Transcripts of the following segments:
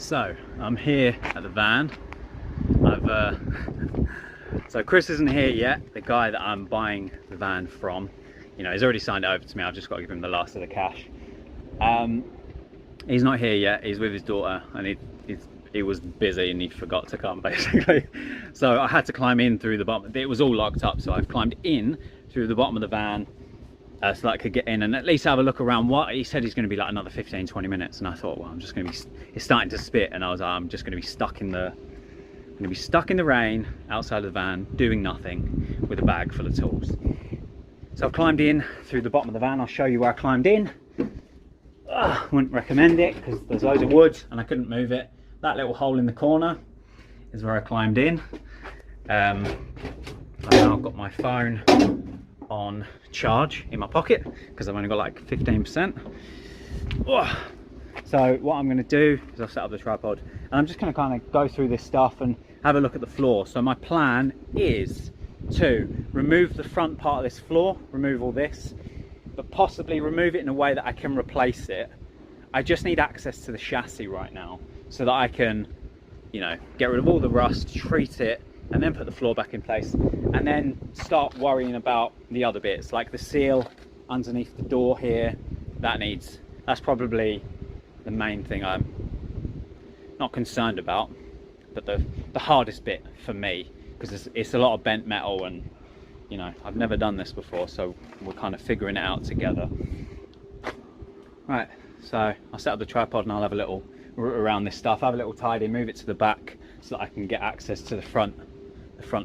So I'm here at the van. So Chris isn't here yet, the guy that I'm buying the van from. You know, he's already signed it over to me. I've just got to give him the last of the cash. He's not here yet. He's with his daughter, and he was busy and he forgot to come, basically. So I had to climb in through the bottom. It was all locked up, so I've climbed in through the bottom of the van so that I could get in and at least have a look around. What he said, he's going to be like another 15-20 minutes, and I thought, well, I'm just going to be, it's starting to spit, and I was like, I'm just going to be stuck in the rain outside of the van doing nothing with a bag full of tools. So I've climbed in through the bottom of the van. I'll show you where I climbed in. Wouldn't recommend it because there's loads of wood and I couldn't move it. That little hole in the corner is where I climbed in. I've now got my phone on charge in my pocket because I've only got like 15%. So what I'm going to do is I'll set up the tripod and I'm just going to kind of go through this stuff and have a look at the floor. So my plan is to remove the front part of this floor, remove all this, but possibly remove it in a way that I can replace it. I just need access to the chassis right now so that I can, you know, get rid of all the rust, treat it, and then put the floor back in place, and then start worrying about the other bits, like the seal underneath the door here. That's probably the main thing I'm not concerned about, but the hardest bit for me, because it's a lot of bent metal, and you know, I've never done this before, so we're kind of figuring it out together. Right, so I'll set up the tripod and I'll have a little route around this stuff, have a little tidy, move it to the back so that I can get access to the front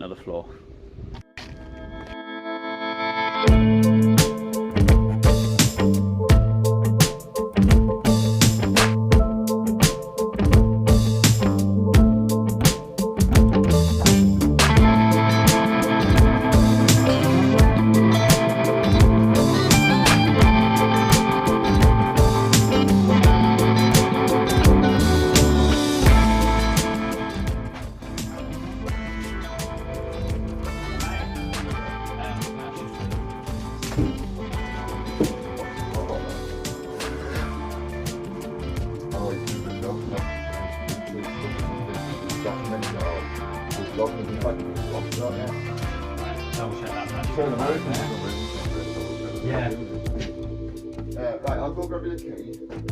of the floor. Turn them out. Yeah. Right, I'll go grab you the key.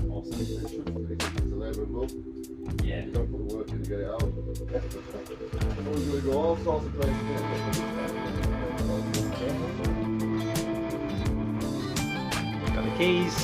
Awesome. It's a labour of love. Yeah. Don't put the work in to get it out. We're going to go all sorts of places. Got the keys.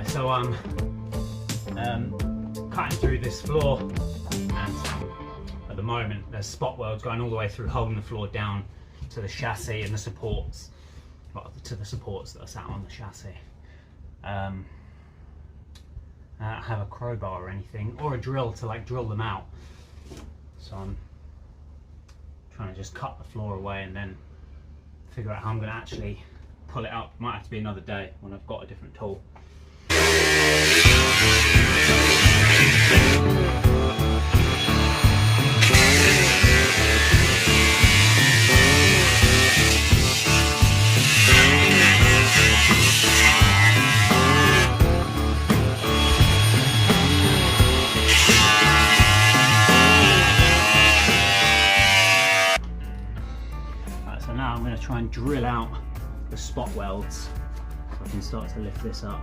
So I'm cutting through this floor, and at the moment there's spot welds going all the way through, holding the floor down to the chassis and the supports, well, to the supports that are sat on the chassis. I don't have a crowbar or anything, or a drill to like drill them out, so I'm trying to just cut the floor away and then figure out how I'm going to actually pull it up. Might have to be another day when I've got a different tool. Right, so now I'm going to try and drill out the spot welds. So I can start to lift this up.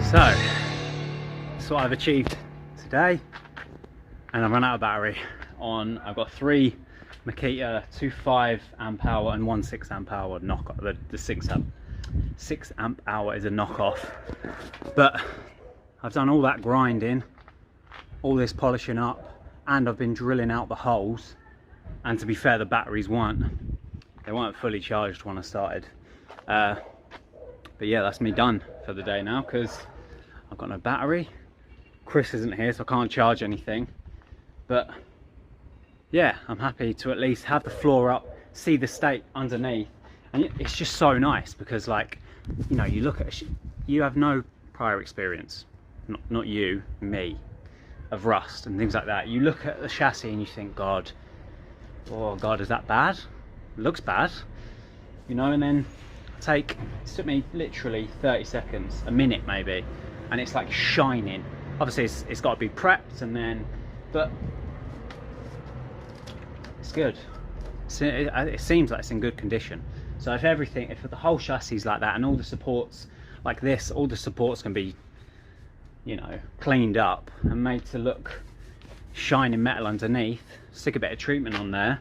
So, that's what I've achieved today, and I've run out of battery on. I've got 3 Makita 2.5 amp hour and 1 6 amp hour knockoff. The 6 amp hour is a knockoff, but I've done all that grinding, all this polishing up, and I've been drilling out the holes. And to be fair, the batteries weren't fully charged when I started. But yeah, that's me done for the day now, because I've got no battery. Chris isn't here, so I can't charge anything. But yeah, I'm happy to at least have the floor up, see the state underneath. And it's just so nice because, like, you know, you look at, you have no prior experience, not you, me, of rust and things like that. You look at the chassis and you think, God, oh God, is that bad? It looks bad, you know. And then it took me literally 30 seconds, a minute maybe, and it's like shining. Obviously it's got to be prepped, and then, but it's good. It seems like it's in good condition. So if the whole chassis is like that, and all the supports like this, all the supports can be, you know, cleaned up and made to look shining metal underneath, stick a bit of treatment on there,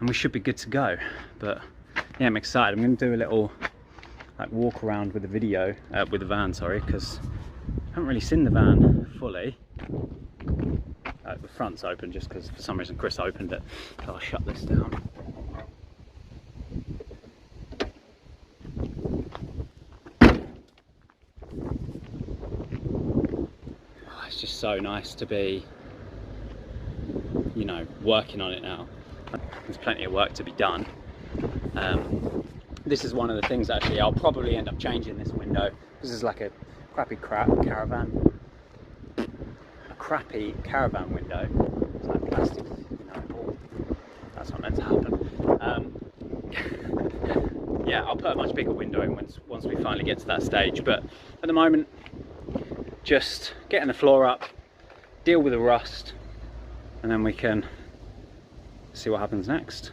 and we should be good to go. But yeah, I'm excited. I'm going to do a little like walk around with the video, with the van, sorry, because I haven't really seen the van fully. The front's open just because for some reason Chris opened it, so I'll shut this down. Oh, it's just so nice to be, you know, working on it now. There's plenty of work to be done. This is one of the things, actually, I'll probably end up changing this window. This is like a crappy caravan window. It's like plastic, you know. That's not meant to happen. Yeah, I'll put a much bigger window in once we finally get to that stage. But at the moment, just getting the floor up, deal with the rust, and then we can see what happens next.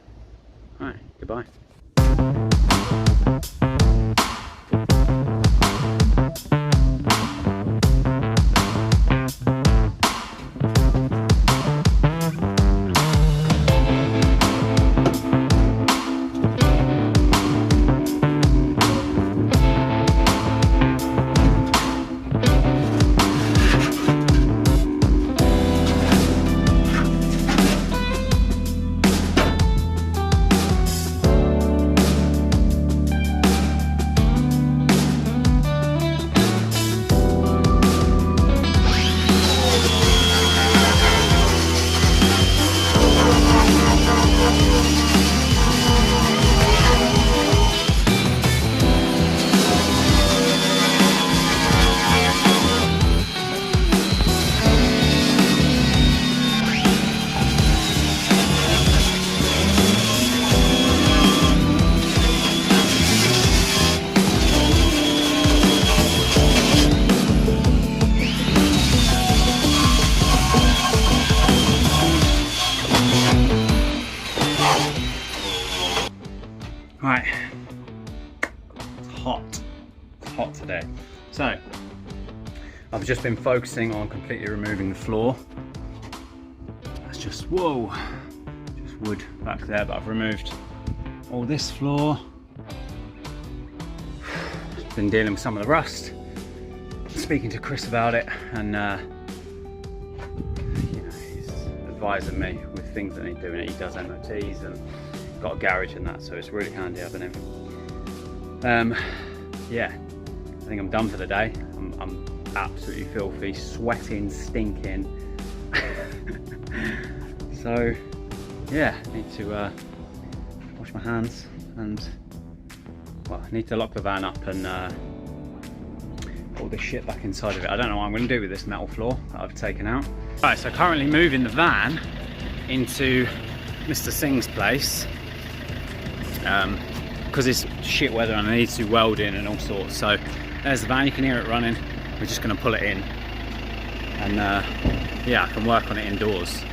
All right, goodbye. hot. It's hot today. So, I've just been focusing on completely removing the floor. That's just, whoa, just wood back there, but I've removed all this floor. Been dealing with some of the rust, speaking to Chris about it, and you know, he's advising me with things that need doing. He does MOTs and got a garage and that, so it's really handy having him. Yeah, I think I'm done for the day. I'm absolutely filthy, sweating, stinking. So yeah, need to wash my hands and, well, I need to lock the van up and put all this shit back inside of it. I don't know what I'm going to do with this metal floor that I've taken out. Right, so currently moving the van into Mr. Singh's place because it's shit weather and I need to do welding and all sorts. So there's the van, you can hear it running. We're just going to pull it in and yeah, I can work on it indoors.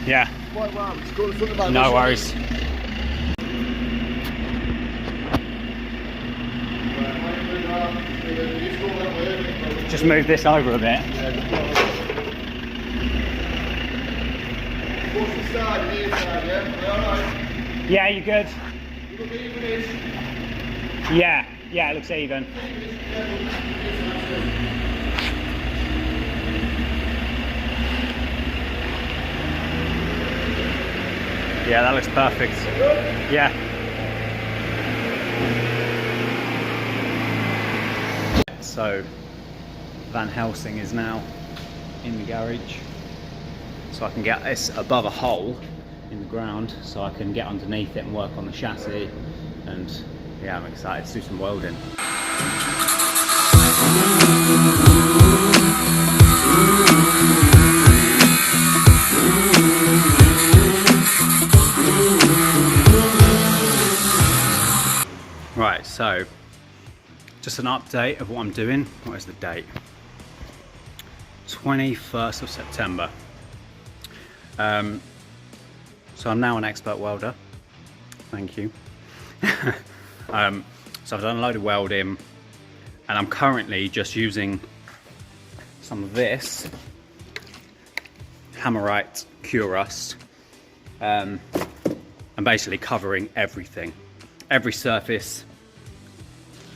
Yeah. No worries. Just move this over a bit. Yeah, you good? Yeah, it looks even. Yeah, that looks perfect. Yeah. So, Van Helsing is now in the garage. So I can get this above a hole in the ground so I can get underneath it and work on the chassis. And yeah, I'm excited to do some welding. Right, so just an update of what I'm doing. What is the date? 21st of September. So I'm now an expert welder. Thank you. So I've done a load of welding and I'm currently just using some of this Hammerite Cure Rust and basically covering everything, every surface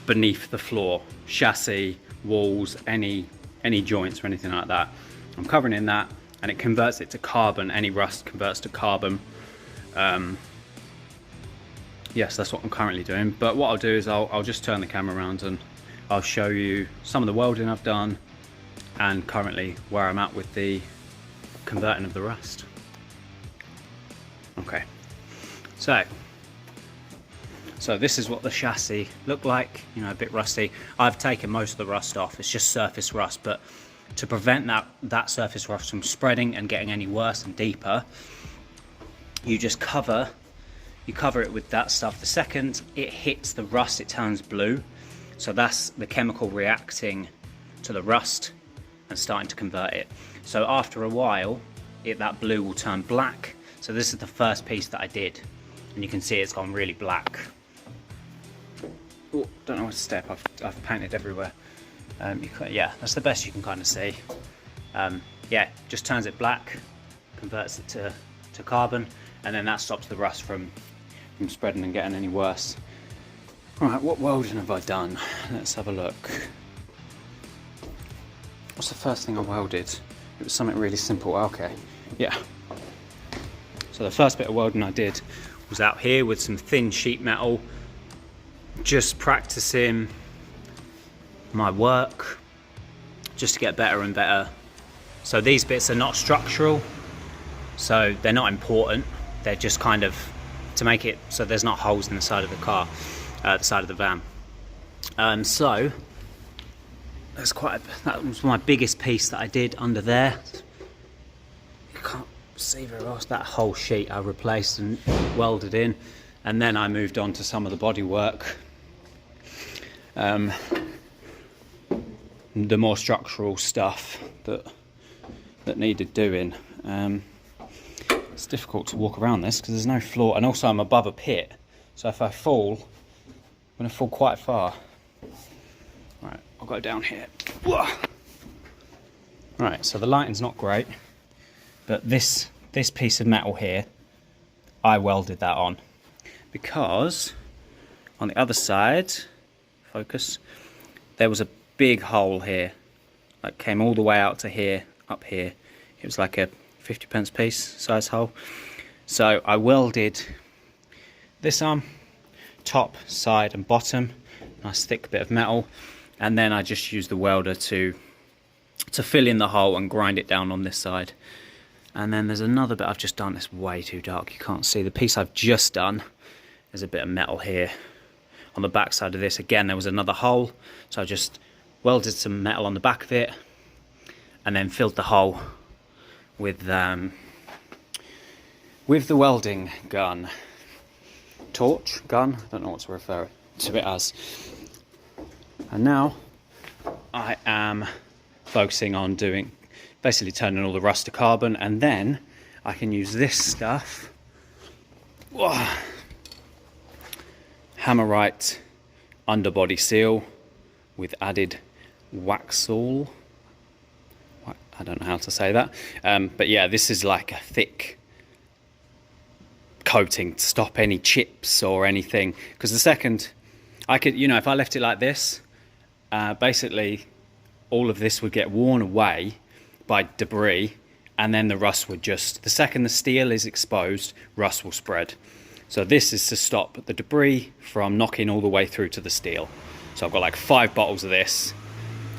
beneath the floor, chassis, walls, any joints or anything like that. I'm covering in that and it converts it to carbon. Any rust converts to carbon. Yes, that's what I'm currently doing. But what I'll do is I'll just turn the camera around and I'll show you some of the welding I've done and currently where I'm at with the converting of the rust. Okay, so this is what the chassis looked like, you know, a bit rusty. I've taken most of the rust off, it's just surface rust, but to prevent that surface rust from spreading and getting any worse and deeper, you just cover it with that stuff. The second it hits the rust, it turns blue. So that's the chemical reacting to the rust and starting to convert it. So after a while, that blue will turn black. So this is the first piece that I did. And you can see it's gone really black. Oh, don't know where to step, I've painted everywhere. Yeah, that's the best you can kind of see. Yeah, just turns it black, converts it to carbon, and then that stops the rust from spreading and getting any worse. Right, what welding have I done? Let's have a look. What's the first thing I welded? It was something really simple. Okay, yeah. So the first bit of welding I did was out here with some thin sheet metal, just practicing my work, just to get better and better. So these bits are not structural, so they're not important. They're just kind of to make it so there's not holes in the side of the car, the side of the van. So that was my biggest piece that I did under there. You can't see very well. That whole sheet I replaced and welded in, and then I moved on to some of the body work, the more structural stuff that that needed doing. It's difficult to walk around this because there's no floor, and also I'm above a pit, so if I fall, I'm going to fall quite far. Right, I'll go down here. Whoa. Right, so the lighting's not great, but this piece of metal here, I welded that on because on the other side, focus, there was a big hole here, like came all the way out to here, up here. It was like a 50p piece size hole. So I welded this arm, top, side and bottom, nice thick bit of metal, and then I just used the welder to fill in the hole and grind it down on this side. And then there's another bit I've just done. It's way too dark, you can't see. The piece I've just done, there's a bit of metal here. On the back side of this, again, there was another hole. So I just welded some metal on the back of it and then filled the hole with the welding gun. Torch? Gun? I don't know what to refer to it as. And now I am focusing on basically turning all the rust to carbon, and then I can use this stuff. Whoa. Hammerite underbody seal with added Waxall. I don't know how to say that, but yeah, this is like a thick coating to stop any chips or anything, because the second I could, you know, if I left it like this, basically all of this would get worn away by debris, and then the rust would just, the second the steel is exposed, rust will spread. So this is to stop the debris from knocking all the way through to the steel. So I've got like 5 bottles of this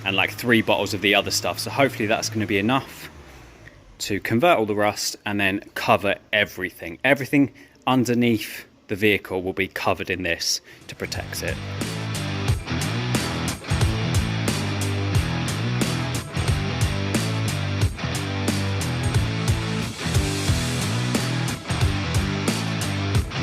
and like 3 bottles of the other stuff. So hopefully that's going to be enough to convert all the rust and then cover everything. Everything underneath the vehicle will be covered in this to protect it.